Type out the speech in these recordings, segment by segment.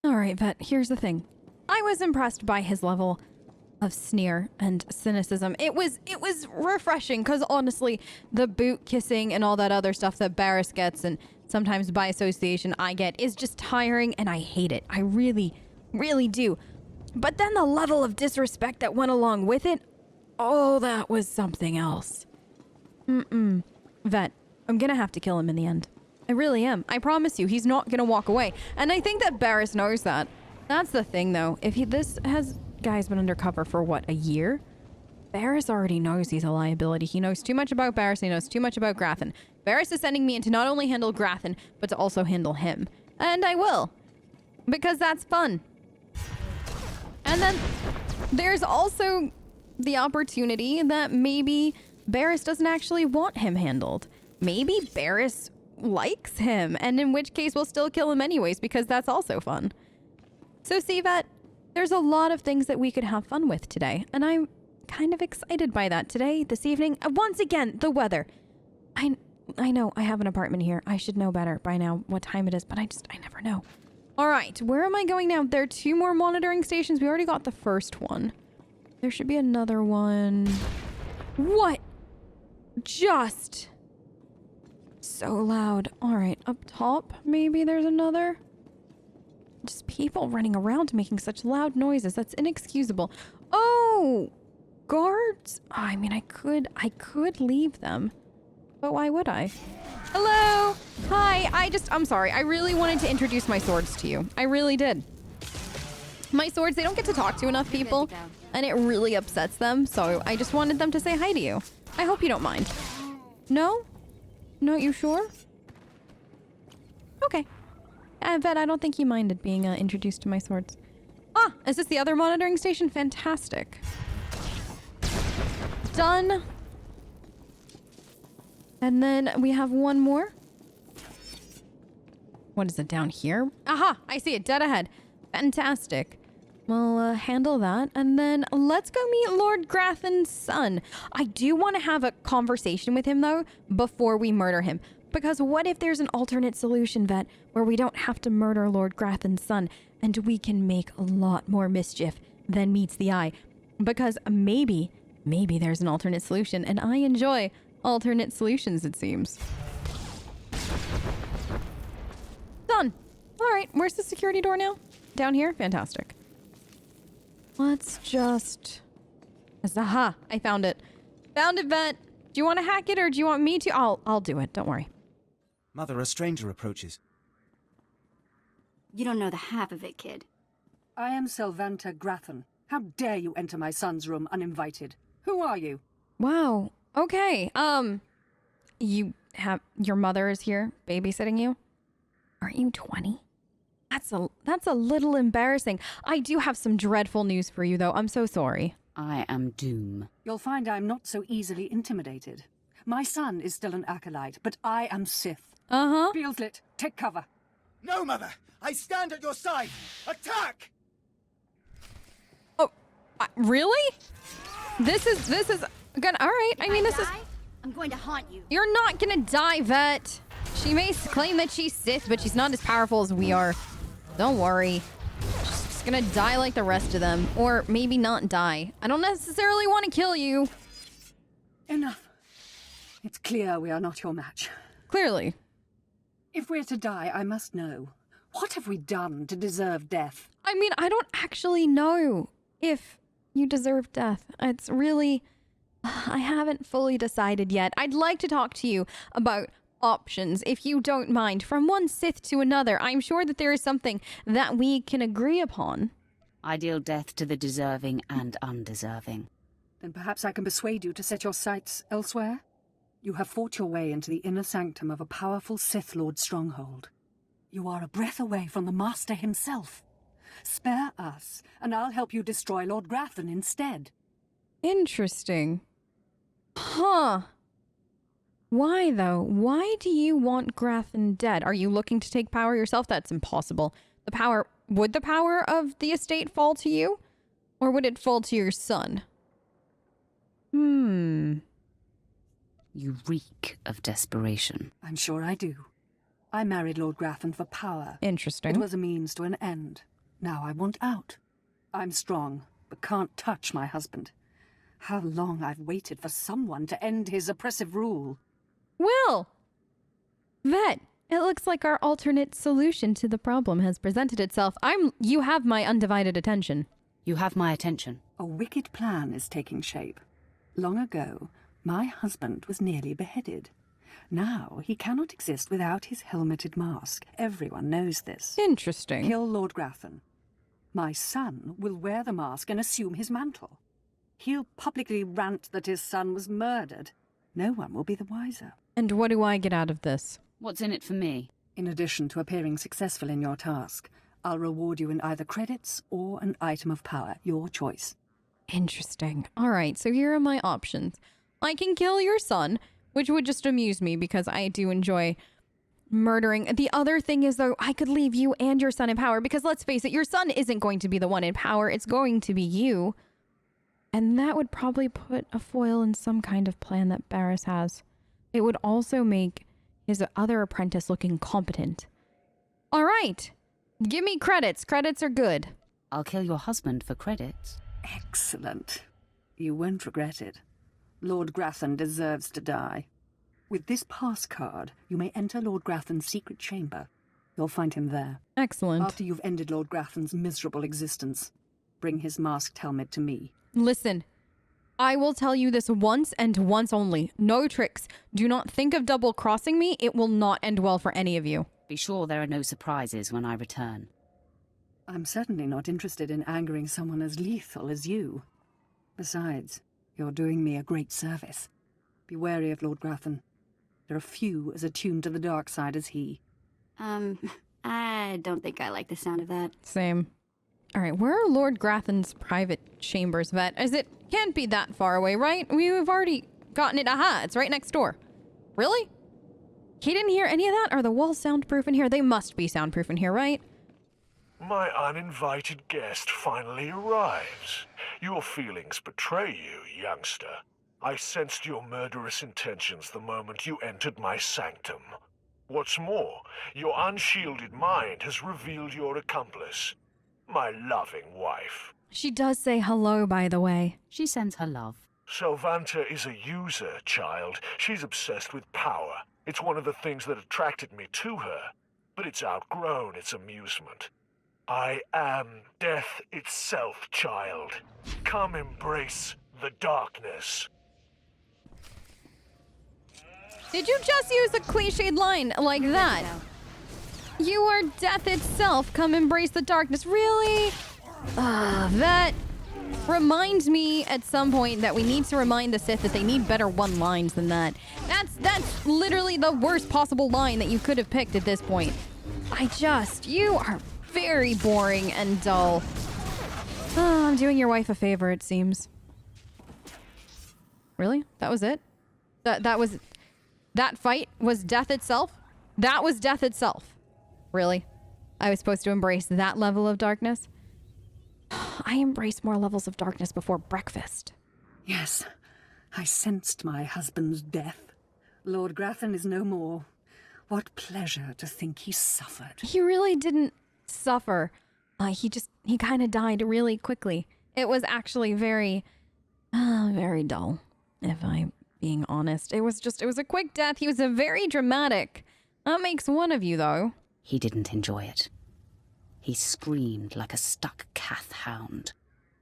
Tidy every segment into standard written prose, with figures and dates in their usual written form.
All right, Vet, here's the thing. I was impressed by his level of sneer and cynicism. It was refreshing because honestly, the boot kissing and all that other stuff that Barris gets and sometimes by association I get is just tiring and I hate it. I really, really do. But then the level of disrespect that went along with it, oh, that was something else. Vet, I'm gonna have to kill him in the end. I really am. I promise you, he's not gonna walk away. And I think that Barris knows that. That's the thing though. If guy's been undercover for what, a year? Barris already knows he's a liability. He knows too much about Barris, he knows too much about Grathan. Barris is sending me in to not only handle Grathan, but to also handle him. And I will. Because that's fun. And then there's also the opportunity that maybe Barris doesn't actually want him handled. Maybe Barris likes him, and in which case we'll still kill him anyways, because that's also fun. So see, Vet, there's a lot of things that we could have fun with today, and I'm kind of excited by that today, this evening. Once again, the weather. I know I have an apartment here. I should know better by now what time it is, but I never know. All right, where am I going now? There are 2 more monitoring stations. We already got the first one. There should be another one. What? Just so loud. All right, up top, maybe there's another. Just people running around making such loud noises. That's inexcusable. Oh, guards. Oh, I mean, I could leave them, but why would I? Hello. Hi. I'm sorry. I really wanted to introduce my swords to you. I really did. My swords, they don't get to talk to enough people, and it really upsets them, so I just wanted them to say hi to you. I hope you don't mind. No? No, you sure? Okay. I bet I don't think you minded being introduced to my swords. Ah, is this the other monitoring station? Fantastic. Done. And then we have one more. What is it down here? Aha, I see it dead ahead. Fantastic. We'll handle that. And then let's go meet Lord Grathan's son. I do want to have a conversation with him, though, before we murder him. Because what if there's an alternate solution, Vet, where we don't have to murder Lord Grathan's son, and we can make a lot more mischief than meets the eye? Because maybe there's an alternate solution, and I enjoy alternate solutions, it seems. Done. All right, where's the security door now? Down here? Fantastic. Let's just... Aha, I found it. Found it, Vet. Do you want to hack it or do you want me to? I'll do it, don't worry. Mother, a stranger approaches. You don't know the half of it, kid. I am Sylvanta Grathan. How dare you enter my son's room uninvited? Who are you? Wow. Okay. Your mother is here babysitting you? Aren't you 20? That's a little embarrassing. I do have some dreadful news for you, though. I'm so sorry. I am Doom. You'll find I'm not so easily intimidated. My son is still an acolyte, but I am Sith. Uh-huh. Beelslit, take cover. No, Mother! I stand at your side! Attack! Oh, really? This is gonna... All right, I mean, this is... I'm going to haunt you. You're not gonna die, Vet. She may claim that she's Sith, but she's not as powerful as we are. Don't worry. She's just gonna die like the rest of them. Or maybe not die. I don't necessarily want to kill you. Enough. It's clear we are not your match. Clearly. If we're to die, I must know. What have we done to deserve death? I mean, I don't actually know if you deserve death. It's really... I haven't fully decided yet. I'd like to talk to you about options, if you don't mind. From one Sith to another, I'm sure that there is something that we can agree upon. I deal death to the deserving and undeserving. Then perhaps I can persuade you to set your sights elsewhere? You have fought your way into the inner sanctum of a powerful Sith Lord stronghold. You are a breath away from the Master himself. Spare us, and I'll help you destroy Lord Grathan instead. Interesting. Huh. Why, though? Why do you want Grathan dead? Are you looking to take power yourself? That's impossible. Would the power of the estate fall to you? Or would it fall to your son? You reek of desperation. I'm sure I do. I married Lord Grathan for power. Interesting. It was a means to an end. Now I want out. I'm strong, but can't touch my husband. How long I've waited for someone to end his oppressive rule. Well, Vet, it looks like our alternate solution to the problem has presented itself. You have my undivided attention. You have my attention. A wicked plan is taking shape. Long ago, my husband was nearly beheaded. Now he cannot exist without his helmeted mask. Everyone knows this. Interesting. Kill Lord Grathan. My son will wear the mask and assume his mantle. He'll publicly rant that his son was murdered. No one will be the wiser. And what do I get out of this? What's in it for me? In addition to appearing successful in your task, I'll reward you in either credits or an item of power. Your choice. Interesting. All right, so here are my options. I can kill your son, which would just amuse me because I do enjoy murdering. The other thing is, though, I could leave you and your son in power because let's face it, your son isn't going to be the one in power. It's going to be you. And that would probably put a foil in some kind of plan that Barris has. It would also make his other apprentice look incompetent. All right. Give me credits. Credits are good. I'll kill your husband for credits. Excellent. You won't regret it. Lord Grathan deserves to die. With this pass card, you may enter Lord Grathan's secret chamber. You'll find him there. Excellent. After you've ended Lord Grathan's miserable existence, bring his masked helmet to me. Listen, I will tell you this once and once only. No tricks. Do not think of double-crossing me. It will not end well for any of you. Be sure there are no surprises when I return. I'm certainly not interested in angering someone as lethal as you. Besides, you're doing me a great service. Be wary of Lord Grathan. There are few as attuned to the dark side as he. I don't think I like the sound of that. Same. All right, where are Lord Grathan's private chambers, Vet? As it can't be that far away, right? We've already gotten it. Aha, it's right next door. Really? He didn't hear any of that? Are the walls soundproof in here? They must be soundproof in here, right? My uninvited guest finally arrives. Your feelings betray you, youngster. I sensed your murderous intentions the moment you entered my sanctum. What's more, your unshielded mind has revealed your accomplice, my loving wife. She does say hello, by the way. She sends her love. Selvanta is a user, child. She's obsessed with power. It's one of the things that attracted me to her, but it's outgrown its amusement. I am death itself, child. Come embrace the darkness. Did you just use a cliched line like that? You are death itself. Come embrace the darkness. Really? That reminds me at some point that we need to remind the Sith that they need better one-lines than that. That's literally the worst possible line that you could have picked at this point. You are very boring and dull. I'm doing your wife a favor, it seems. Really? That was it? That fight was death itself? That was death itself. Really? I was supposed to embrace that level of darkness? I embraced more levels of darkness before breakfast. Yes, I sensed my husband's death. Lord Grathan is no more. What pleasure to think he suffered. He really didn't suffer. He kind of died really quickly. It was actually very dull, if I'm being honest. It was a quick death. He was a very dramatic. That makes one of you, though. He didn't enjoy it. He screamed like a stuck cath hound.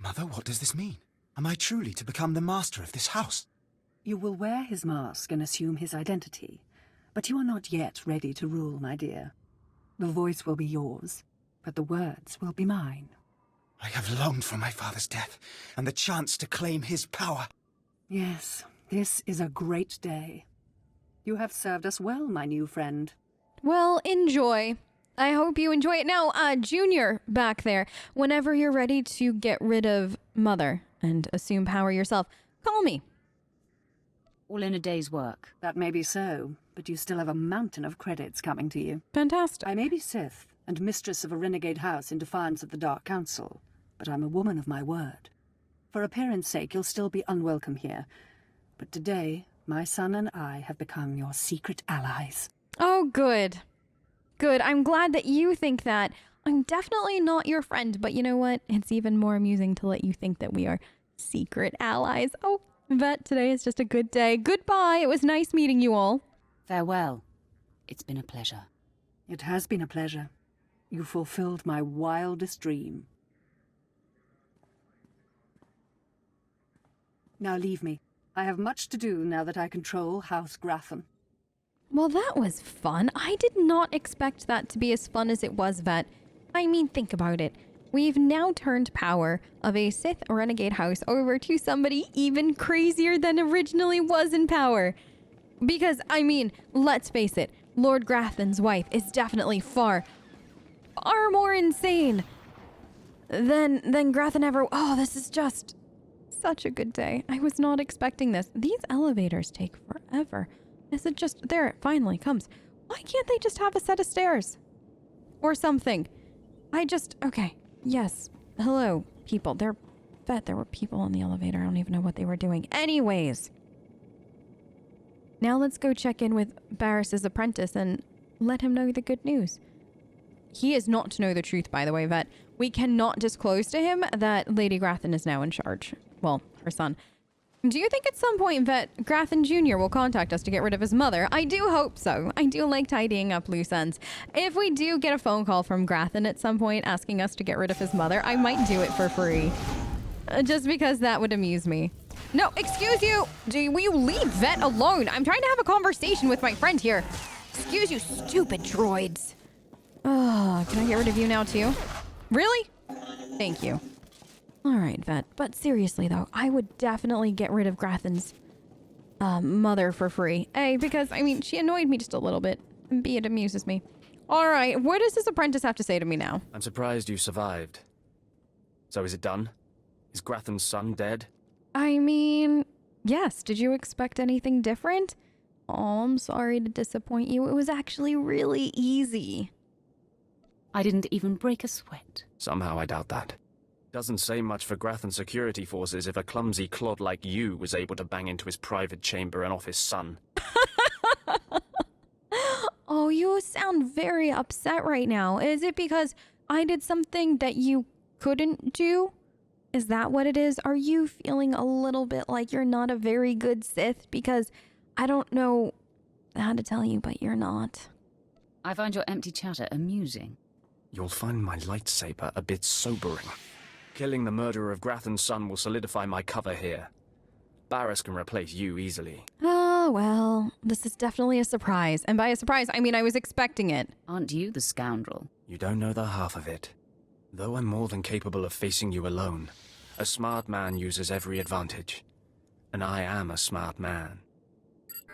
Mother, what does this mean? Am I truly to become the master of this house? You will wear his mask and assume his identity, but you are not yet ready to rule, my dear. The voice will be yours, but the words will be mine. I have longed for my father's death and the chance to claim his power. Yes, this is a great day. You have served us well, my new friend. Well, enjoy. I hope you enjoy it. Now, Junior back there, whenever you're ready to get rid of Mother and assume power yourself, call me. All in a day's work. That may be so, but you still have a mountain of credits coming to you. Fantastic. I may be Sith and mistress of a renegade house in defiance of the Dark Council, but I'm a woman of my word. For appearance sake, you'll still be unwelcome here. But today, my son and I have become your secret allies. Oh, good. Good. I'm glad that you think that. I'm definitely not your friend, but you know what? It's even more amusing to let you think that we are secret allies. Oh, Vet, today is just a good day. Goodbye. It was nice meeting you all. Farewell. It's been a pleasure. It has been a pleasure. You fulfilled my wildest dream. Now leave me. I have much to do now that I control House Grathan. Well, that was fun. I did not expect that to be as fun as it was, Vet. I mean, think about it. We've now turned power of a Sith renegade house over to somebody even crazier than originally was in power. Because, I mean, let's face it, Lord Grathan's wife is definitely far more insane than Grathan ever... Oh, this is just such a good day. I was not expecting this. These elevators take forever. Is it just... There, it finally comes. Why can't they just have a set of stairs? Or something. Okay. Yes. Hello, people. There were people on the elevator. I don't even know what they were doing. Anyways. Now let's go check in with Barris's apprentice and let him know the good news. He is not to know the truth, by the way, Vet. We cannot disclose to him that Lady Grathan is now in charge. Well, her son. Do you think at some point that Grathan Jr. will contact us to get rid of his mother? I do hope so. I do like tidying up loose ends. If we do get a phone call from Grathan at some point asking us to get rid of his mother, I might do it for free. Just because that would amuse me. No, excuse you! Will you leave Vet alone? I'm trying to have a conversation with my friend here. Excuse you, stupid droids. Oh, can I get rid of you now too? Really? Thank you. All right, Vet. But seriously, though, I would definitely get rid of Grathan's mother for free. A, because, I mean, she annoyed me just a little bit. And B, it amuses me. All right, what does this apprentice have to say to me now? I'm surprised you survived. So is it done? Is Grathan's son dead? I mean, yes. Did you expect anything different? Oh, I'm sorry to disappoint you. It was actually really easy. I didn't even break a sweat. Somehow I doubt that. Doesn't say much for Grathan security forces if a clumsy clod like you was able to bang into his private chamber and off his son. Oh, you sound very upset right now. Is it because I did something that you couldn't do? Is that what it is? Are you feeling a little bit like you're not a very good Sith? Because I don't know how to tell you, but you're not. I find your empty chatter amusing. You'll find my lightsaber a bit sobering. Killing the murderer of Grathan's son will solidify my cover here. Barris can replace you easily. Oh, well, this is definitely a surprise. And by a surprise, I mean I was expecting it. Aren't you the scoundrel? You don't know the half of it. Though I'm more than capable of facing you alone, a smart man uses every advantage. And I am a smart man.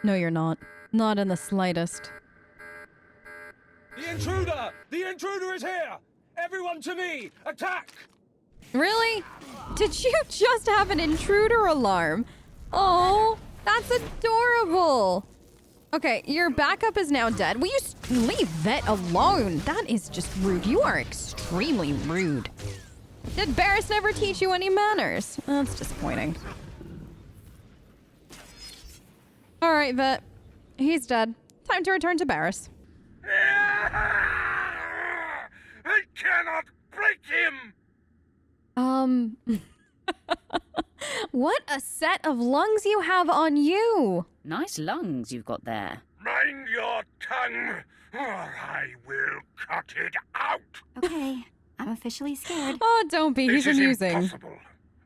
No, you're not. Not in the slightest. The intruder! The intruder is here! Everyone to me! Attack! Really? Did you just have an intruder alarm? Oh, that's adorable. Okay, your backup is now dead. Will you leave Vet alone? That is just rude. You are extremely rude. Did Barris never teach you any manners? That's disappointing. All right, Vet. He's dead. Time to return to Barris. I cannot break him! What a set of lungs you have on you! Nice lungs you've got there. Mind your tongue, or I will cut it out! Okay, I'm officially scared. Oh, don't be. He's This is amusing. impossible.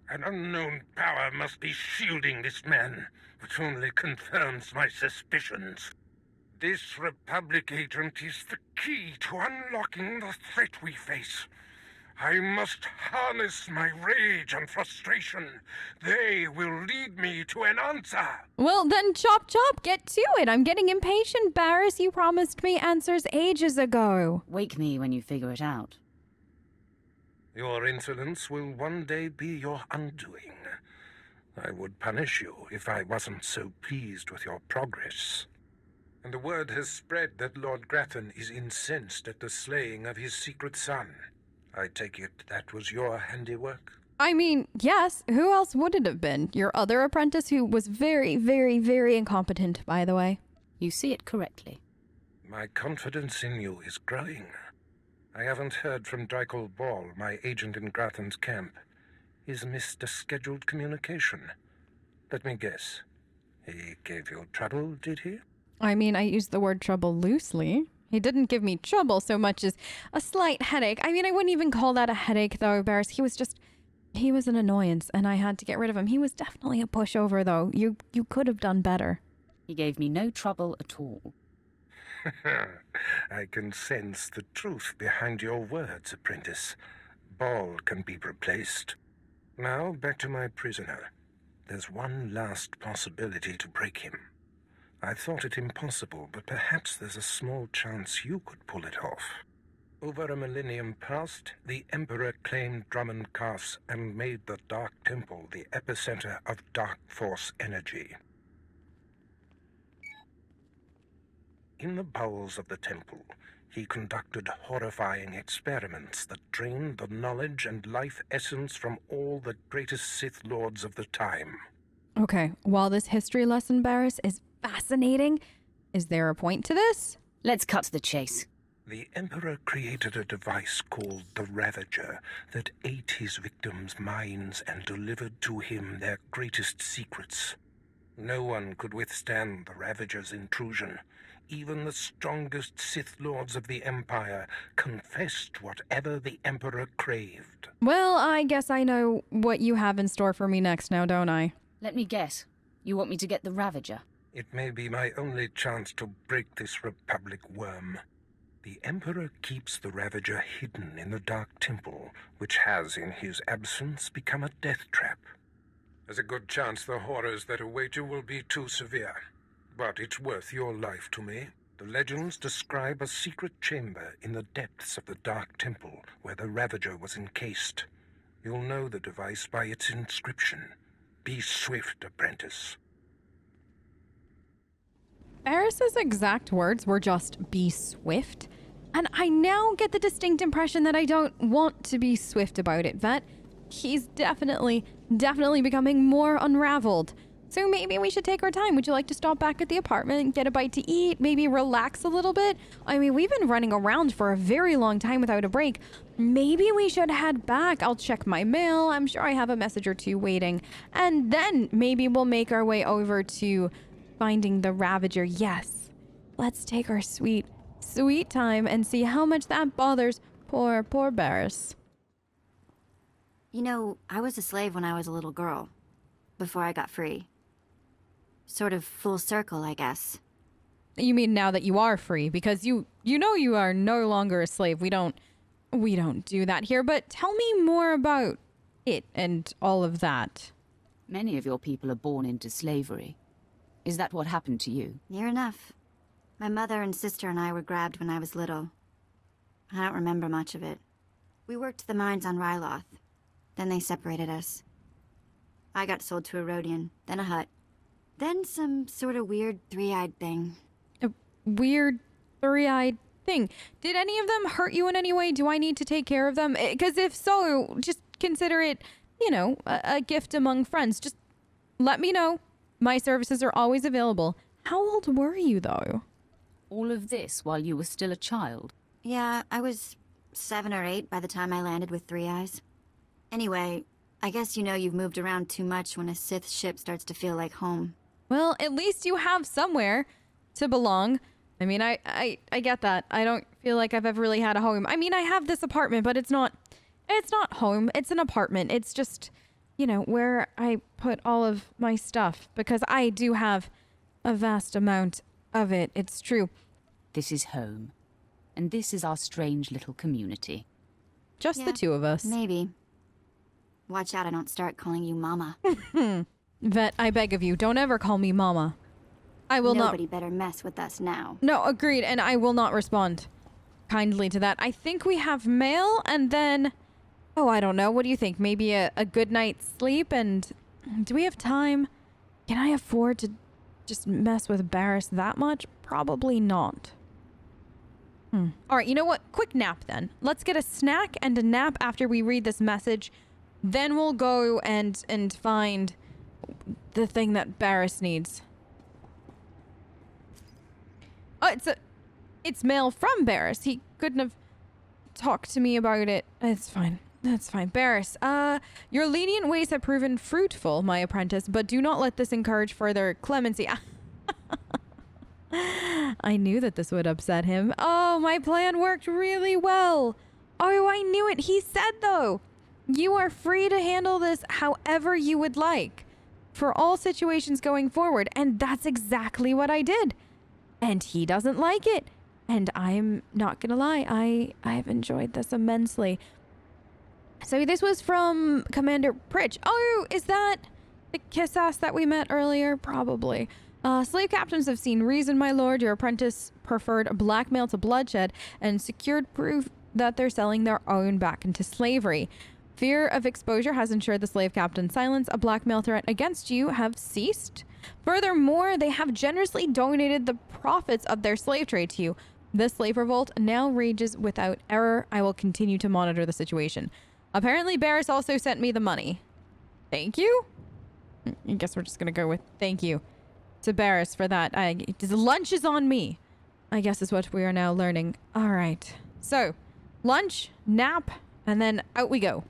An unknown power must be shielding this man, which only confirms my suspicions. This Republic agent is the key to unlocking the threat we face. I must harness my rage and frustration. They will lead me to an answer. Well, then chop chop, get to it. I'm getting impatient, Barris. You promised me answers ages ago. Wake me when you figure it out. Your insolence will one day be your undoing. I would punish you if I wasn't so pleased with your progress. And the word has spread that Lord Grathan is incensed at the slaying of his secret son. I take it that was your handiwork? I mean, yes. Who else would it have been? Your other apprentice who was very, very, very incompetent, by the way. You see it correctly. My confidence in you is growing. I haven't heard from Dreikel Ball, my agent in Grathan's camp. He's missed a scheduled communication. Let me guess. He gave you trouble, did he? I mean, I used the word trouble loosely. He didn't give me trouble so much as a slight headache. I mean, I wouldn't even call that a headache, though, Barris. He was an annoyance, and I had to get rid of him. He was definitely a pushover, though. You could have done better. He gave me no trouble at all. I can sense the truth behind your words, apprentice. Ball can be replaced. Now, back to my prisoner. There's one last possibility to break him. I thought it impossible, but perhaps there's a small chance you could pull it off. Over a millennium past, the Emperor claimed Drummond Cass and made the Dark Temple the epicenter of Dark Force energy. In the bowels of the temple, he conducted horrifying experiments that drained the knowledge and life essence from all the greatest Sith Lords of the time. Okay, while this history lesson, Barris, is fascinating, is there a point to this? Let's cut to the chase. The Emperor created a device called the Ravager that ate his victims' minds and delivered to him their greatest secrets. No one could withstand the Ravager's intrusion. Even the strongest Sith Lords of the Empire confessed whatever the Emperor craved. Well, I guess I know what you have in store for me next now, don't I? Let me guess. You want me to get the Ravager? It may be my only chance to break this Republic worm. The Emperor keeps the Ravager hidden in the Dark Temple, which has, in his absence, become a death trap. There's a good chance the horrors that await you will be too severe. But it's worth your life to me. The legends describe a secret chamber in the depths of the Dark Temple where the Ravager was encased. You'll know the device by its inscription. Be swift, apprentice. Barris's exact words were just, be swift. And I now get the distinct impression that I don't want to be swift about it, Vet. He's definitely becoming more unraveled. So maybe we should take our time. Would you like to stop back at the apartment and get a bite to eat? Maybe relax a little bit? I mean, we've been running around for a very long time without a break. Maybe we should head back. I'll check my mail. I'm sure I have a message or two waiting. And then maybe we'll make our way over to finding the Ravager. Yes. Let's take our sweet time and see how much that bothers poor Barris. You know, I was a slave when I was a little girl, before I got free. Sort of full circle, I guess. You mean now that you are free? Because you know you are no longer a slave. We don't do that here, but tell me more about it and all of that. Many of your people are born into slavery. Is that what happened to you? Near enough. My mother and sister and I were grabbed when I was little. I don't remember much of it. We worked the mines on Ryloth. Then they separated us. I got sold to a Rhodian, then a Hutt. Then some sort of weird three-eyed thing. A weird three-eyed thing. Did any of them hurt you in any way? Do I need to take care of them? Because if so, just consider it, you know, a gift among friends. Just let me know. My services are always available. How old were you, though? All of this while you were still a child? Yeah, I was 7 or 8 by the time I landed with Three Eyes. Anyway, I guess you know you've moved around too much when a Sith ship starts to feel like home. Well, at least you have somewhere to belong. I mean, I get that. I don't feel like I've ever really had a home. I mean, I have this apartment, but it's not home. It's an apartment. It's just, you know, where I put all of my stuff because I do have a vast amount of it. It's true. This is home. And this is our strange little community. Just the two of us. Maybe. Watch out I don't start calling you Mama. Vet, I beg of you, don't ever call me Mama. I will Nobody better mess with us now. No, agreed, and I will not respond kindly to that. I think we have mail, and then... Oh, I don't know. What do you think? Maybe a good night's sleep, and... Do we have time? Can I afford to just mess with Barris that much? Probably not. All right, you know what? Quick nap, then. Let's get a snack and a nap after we read this message. Then we'll go and find the thing that Barris needs. Oh, It's mail from Barris. He couldn't have talked to me about it. It's fine. That's fine. Barris, your lenient ways have proven fruitful, my apprentice, but do not let this encourage further clemency. I knew that this would upset him. Oh, my plan worked really well. Oh, I knew it. He said, though, you are free to handle this however you would like for all situations going forward. And that's exactly what I did. And he doesn't like it. And I'm not going to lie. I've enjoyed this immensely. So this was from Commander Pritch. Oh, is that the kiss-ass that we met earlier? Probably. Slave captains have seen reason, my lord. Your apprentice preferred blackmail to bloodshed and secured proof that they're selling their own back into slavery. Fear of exposure has ensured the slave captain's silence. A blackmail threat against you have ceased. Furthermore, they have generously donated the profits of their slave trade to you. This slave revolt now rages without error. I will continue to monitor the situation. Apparently, Barris also sent me the money. Thank you? I guess we're just going to go with thank you to Barris for that. Lunch is on me, I guess is what we are now learning. All right. So, lunch, nap, and then out we go.